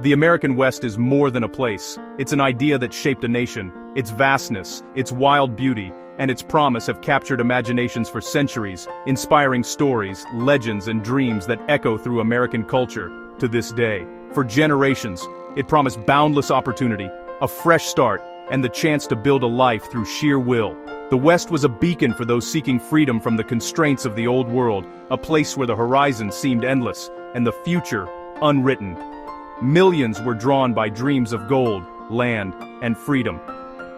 The American West is more than a place. It's an idea that shaped a nation. Its vastness, its wild beauty, and its promise have captured imaginations for centuries, inspiring stories, legends, and dreams that echo through American culture to this day. For generations, it promised boundless opportunity, a fresh start, and the chance to build a life through sheer will. The West was a beacon for those seeking freedom from the constraints of the old world, a place where the horizon seemed endless, and the future unwritten. Millions were drawn by dreams of gold, land, and freedom.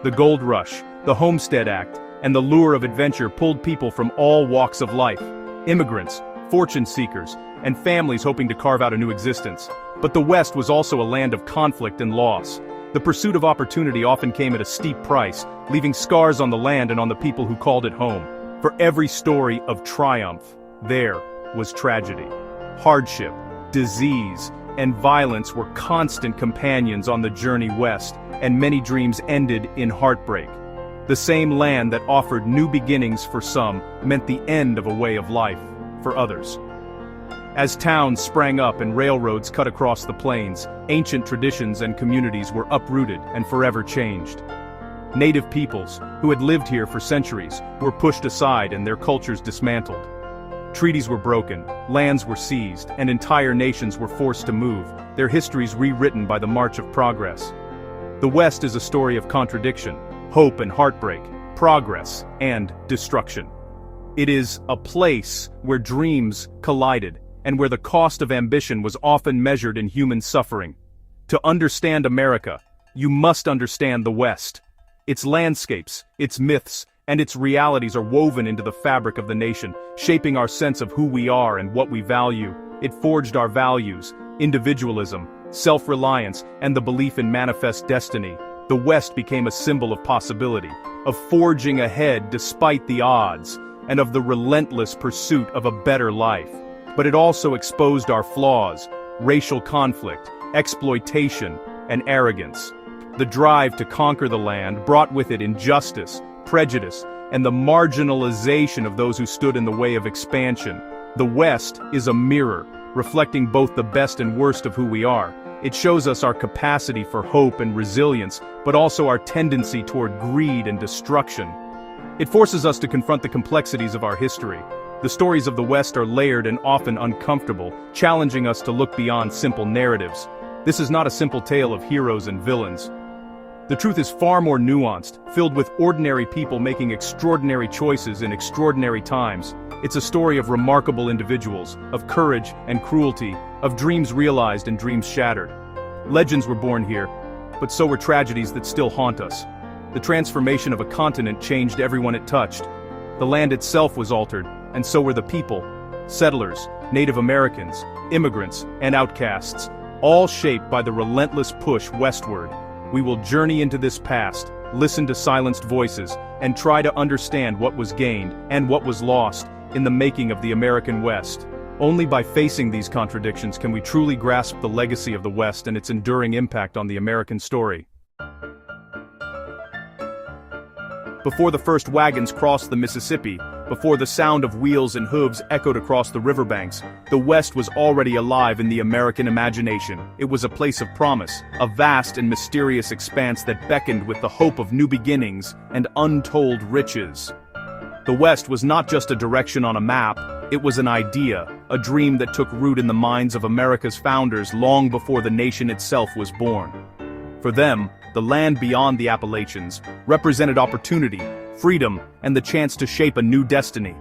The Gold Rush, the Homestead Act, and the lure of adventure pulled people from all walks of life. Immigrants, fortune seekers, and families hoping to carve out a new existence. But the West was also a land of conflict and loss. The pursuit of opportunity often came at a steep price, leaving scars on the land and on the people who called it home. For every story of triumph, there was tragedy. Hardship, disease, and violence were constant companions on the journey west, and many dreams ended in heartbreak. The same land that offered new beginnings for some meant the end of a way of life for others. As towns sprang up and railroads cut across the plains, ancient traditions and communities were uprooted and forever changed. Native peoples, who had lived here for centuries, were pushed aside and their cultures dismantled. Treaties were broken, lands were seized, and entire nations were forced to move, their histories rewritten by the march of progress. The West is a story of contradiction, hope and heartbreak, progress and destruction. It is a place where dreams collided, and where the cost of ambition was often measured in human suffering. To understand America, you must understand the West. Its landscapes, its myths, and its realities are woven into the fabric of the nation, shaping our sense of who we are and what we value. It forged our values, individualism, self-reliance, and the belief in manifest destiny. The West became a symbol of possibility, of forging ahead despite the odds, and of the relentless pursuit of a better life. But it also exposed our flaws, racial conflict, exploitation, and arrogance. The drive to conquer the land brought with it injustice, prejudice, and the marginalization of those who stood in the way of expansion. The West is a mirror, reflecting both the best and worst of who we are. It shows us our capacity for hope and resilience, but also our tendency toward greed and destruction. It forces us to confront the complexities of our history. The stories of the West are layered and often uncomfortable, challenging us to look beyond simple narratives. This is not a simple tale of heroes and villains. The truth is far more nuanced, filled with ordinary people making extraordinary choices in extraordinary times. It's a story of remarkable individuals, of courage and cruelty, of dreams realized and dreams shattered. Legends were born here, but so were tragedies that still haunt us. The transformation of a continent changed everyone it touched. The land itself was altered, and so were the people, settlers, Native Americans, immigrants, and outcasts, all shaped by the relentless push westward. We will journey into this past, listen to silenced voices, and try to understand what was gained and what was lost in the making of the American West. Only by facing these contradictions can we truly grasp the legacy of the West and its enduring impact on the American story. Before the first wagons crossed the Mississippi, before the sound of wheels and hooves echoed across the riverbanks, the West was already alive in the American imagination. It was a place of promise, a vast and mysterious expanse that beckoned with the hope of new beginnings and untold riches. The West was not just a direction on a map, it was an idea, a dream that took root in the minds of America's founders long before the nation itself was born. For them, the land beyond the Appalachians represented opportunity, freedom, and the chance to shape a new destiny.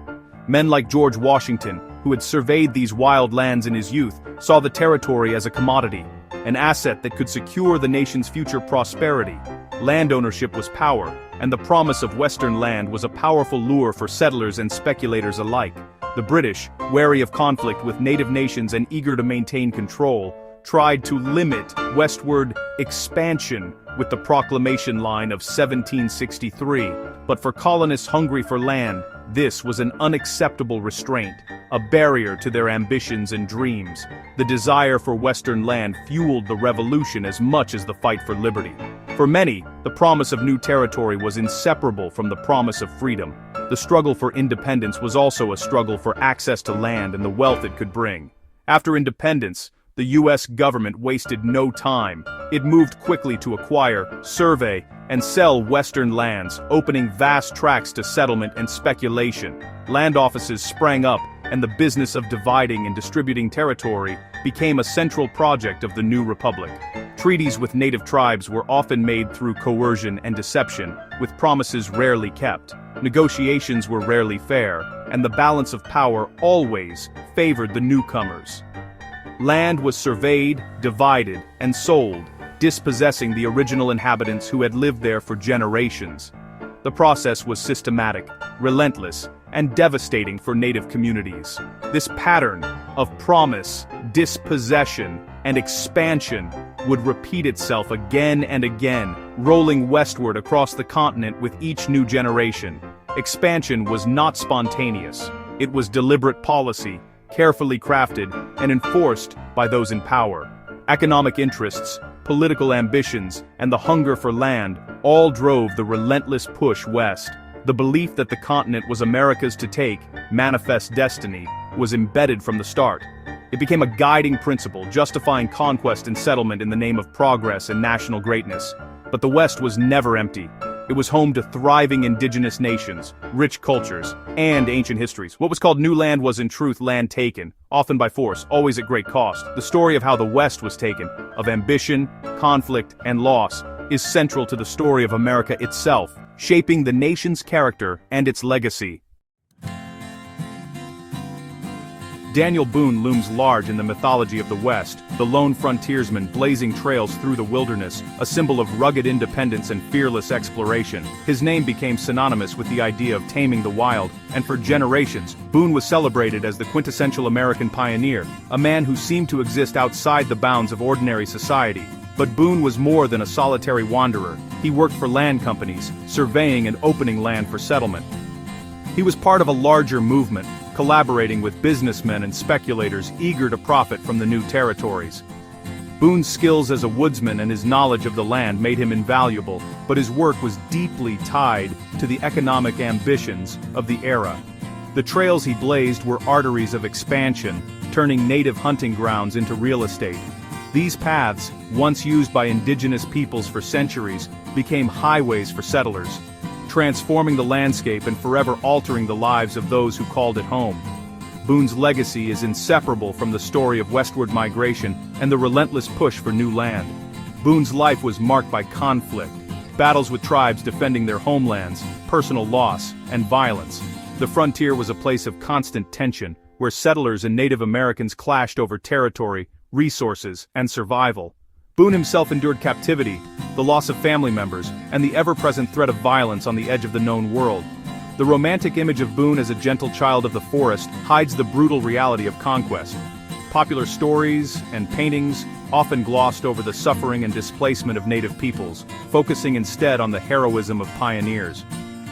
Men like George Washington, who had surveyed these wild lands in his youth, saw the territory as a commodity, an asset that could secure the nation's future prosperity. Land ownership was power, and the promise of Western land was a powerful lure for settlers and speculators alike. The British, wary of conflict with native nations and eager to maintain control, tried to limit westward expansion with the Proclamation Line of 1763, but for colonists hungry for land, this was an unacceptable restraint, a barrier to their ambitions and dreams. The desire for Western land fueled the revolution as much as the fight for liberty. For many, the promise of new territory was inseparable from the promise of freedom. The struggle for independence was also a struggle for access to land and the wealth it could bring. After independence, the U.S. government wasted no time. It moved quickly to acquire, survey, and sell western lands, opening vast tracts to settlement and speculation. Land offices sprang up, and the business of dividing and distributing territory became a central project of the new republic. Treaties with native tribes were often made through coercion and deception, with promises rarely kept. Negotiations were rarely fair, and the balance of power always favored the newcomers. Land was surveyed, divided, and sold, dispossessing the original inhabitants who had lived there for generations. The process was systematic, relentless, and devastating for native communities. This pattern of promise, dispossession, and expansion would repeat itself again and again, rolling westward across the continent with each new generation. Expansion was not spontaneous. It was deliberate policy, carefully crafted and enforced by those in power. Economic interests, political ambitions, and the hunger for land all drove the relentless push west. The belief that the continent was America's to take, manifest destiny, was embedded from the start. It became a guiding principle, justifying conquest and settlement in the name of progress and national greatness. But the West was never empty. It was home to thriving indigenous nations, rich cultures, and ancient histories. What was called new land was in truth land taken, often by force, always at great cost. The story of how the West was taken, of ambition, conflict, and loss, is central to the story of America itself, shaping the nation's character and its legacy. Daniel Boone looms large in the mythology of the West, the lone frontiersman blazing trails through the wilderness, a symbol of rugged independence and fearless exploration. His name became synonymous with the idea of taming the wild, and for generations, Boone was celebrated as the quintessential American pioneer, a man who seemed to exist outside the bounds of ordinary society. But Boone was more than a solitary wanderer. He worked for land companies, surveying and opening land for settlement. He was part of a larger movement, collaborating with businessmen and speculators eager to profit from the new territories. Boone's skills as a woodsman and his knowledge of the land made him invaluable, but his work was deeply tied to the economic ambitions of the era. The trails he blazed were arteries of expansion, turning native hunting grounds into real estate. These paths, once used by indigenous peoples for centuries, became highways for settlers, transforming the landscape and forever altering the lives of those who called it home. Boone's legacy is inseparable from the story of westward migration and the relentless push for new land. Boone's life was marked by conflict, battles with tribes defending their homelands, personal loss, and violence. The frontier was a place of constant tension, where settlers and Native Americans clashed over territory, resources, and survival. Boone himself endured captivity, the loss of family members, and the ever-present threat of violence on the edge of the known world. The romantic image of Boone as a gentle child of the forest hides the brutal reality of conquest. Popular stories and paintings often glossed over the suffering and displacement of native peoples, focusing instead on the heroism of pioneers.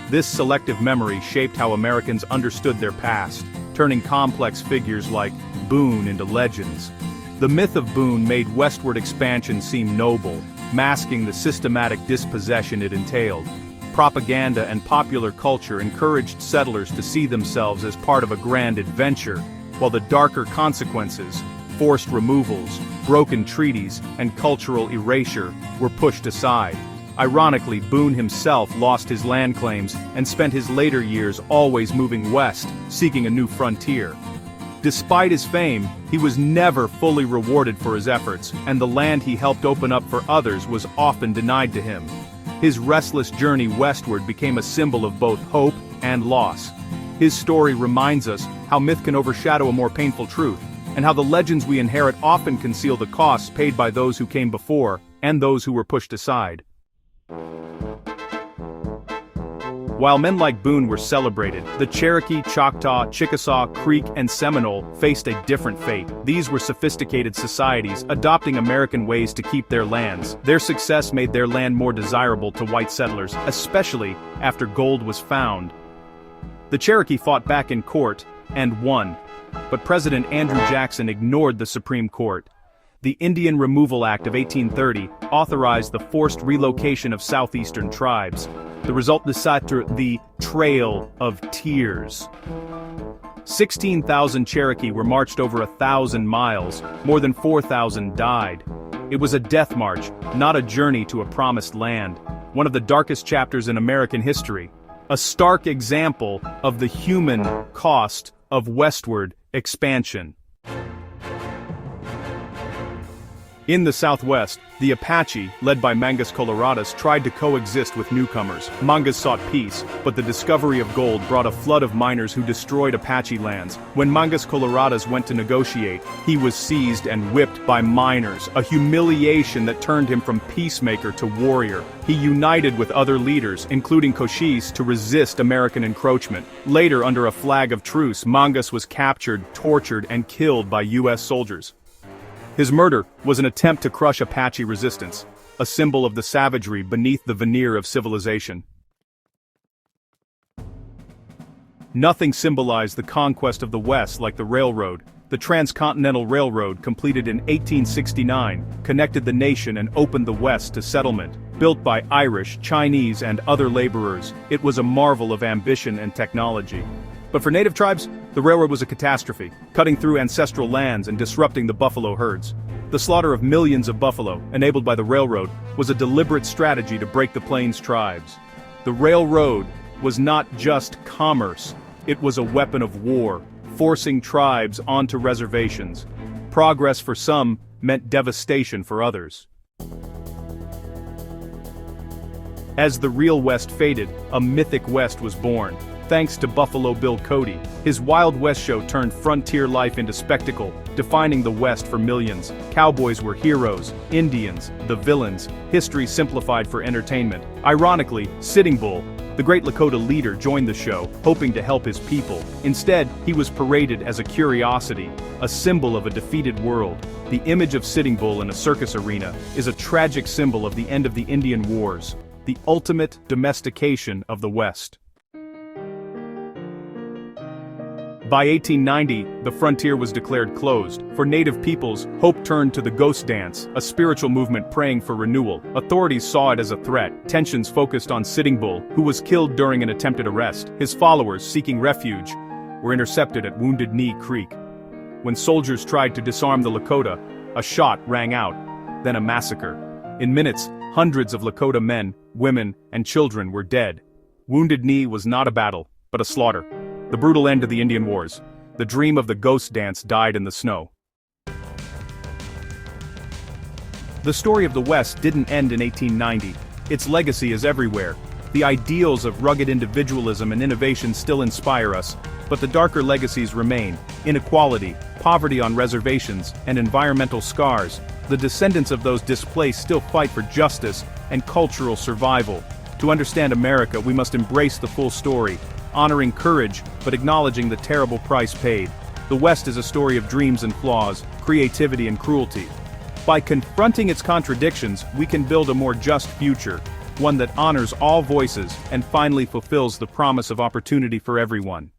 This selective memory shaped how Americans understood their past, turning complex figures like Boone into legends. The myth of Boone made westward expansion seem noble, masking the systematic dispossession it entailed. Propaganda and popular culture encouraged settlers to see themselves as part of a grand adventure, while the darker consequences, forced removals, broken treaties, and cultural erasure, were pushed aside. Ironically, Boone himself lost his land claims and spent his later years always moving west, seeking a new frontier. Despite his fame, he was never fully rewarded for his efforts, and the land he helped open up for others was often denied to him. His restless journey westward became a symbol of both hope and loss. His story reminds us how myth can overshadow a more painful truth, and how the legends we inherit often conceal the costs paid by those who came before, and those who were pushed aside. While men like Boone were celebrated, the Cherokee, Choctaw, Chickasaw, Creek, and Seminole faced a different fate. These were sophisticated societies, adopting American ways to keep their lands. Their success made their land more desirable to white settlers, especially after gold was found. The Cherokee fought back in court, and won. But President Andrew Jackson ignored the Supreme Court. The Indian Removal Act of 1830 authorized the forced relocation of southeastern tribes. The result decided the Trail of Tears. 16,000 Cherokee were marched over 1,000 miles, more than 4,000 died. It was a death march, not a journey to a promised land. One of the darkest chapters in American history. A stark example of the human cost of westward expansion. In the Southwest, the Apache, led by Mangus Coloradus, tried to coexist with newcomers. Mangus sought peace, but the discovery of gold brought a flood of miners who destroyed Apache lands. When Mangus Coloradus went to negotiate, he was seized and whipped by miners, a humiliation that turned him from peacemaker to warrior. He united with other leaders, including Cochise, to resist American encroachment. Later, under a flag of truce, Mangus was captured, tortured, and killed by U.S. soldiers. His murder was an attempt to crush Apache resistance, a symbol of the savagery beneath the veneer of civilization. Nothing symbolized the conquest of the West like the railroad. The Transcontinental Railroad, completed in 1869, connected the nation and opened the West to settlement. Built by Irish, Chinese, and other laborers, it was a marvel of ambition and technology. But for native tribes, the railroad was a catastrophe, cutting through ancestral lands and disrupting the buffalo herds. The slaughter of millions of buffalo, enabled by the railroad, was a deliberate strategy to break the Plains tribes. The railroad was not just commerce, it was a weapon of war, forcing tribes onto reservations. Progress for some meant devastation for others. As the real West faded, a mythic West was born. Thanks to Buffalo Bill Cody, his Wild West show turned frontier life into spectacle, defining the West for millions. Cowboys were heroes, Indians, the villains, history simplified for entertainment. Ironically, Sitting Bull, the great Lakota leader, joined the show, hoping to help his people. Instead, he was paraded as a curiosity, a symbol of a defeated world. The image of Sitting Bull in a circus arena is a tragic symbol of the end of the Indian Wars, the ultimate domestication of the West. By 1890, the frontier was declared closed. For native peoples, hope turned to the ghost dance, a spiritual movement praying for renewal. Authorities saw it as a threat. Tensions focused on Sitting Bull, who was killed during an attempted arrest. His followers, seeking refuge, were intercepted at Wounded Knee Creek. When soldiers tried to disarm the Lakota, a shot rang out, then a massacre. In minutes, hundreds of Lakota men, women, and children were dead. Wounded Knee was not a battle, but a slaughter. The brutal end of the Indian Wars. The dream of the ghost dance died in the snow. The story of the West didn't end in 1890. Its legacy is everywhere. The ideals of rugged individualism and innovation still inspire us, but the darker legacies remain: inequality, poverty on reservations, and environmental scars. The descendants of those displaced still fight for justice and cultural survival. To understand America, we must embrace the full story, honoring courage, but acknowledging the terrible price paid. The West is a story of dreams and flaws, creativity and cruelty. By confronting its contradictions, we can build a more just future, one that honors all voices and finally fulfills the promise of opportunity for everyone.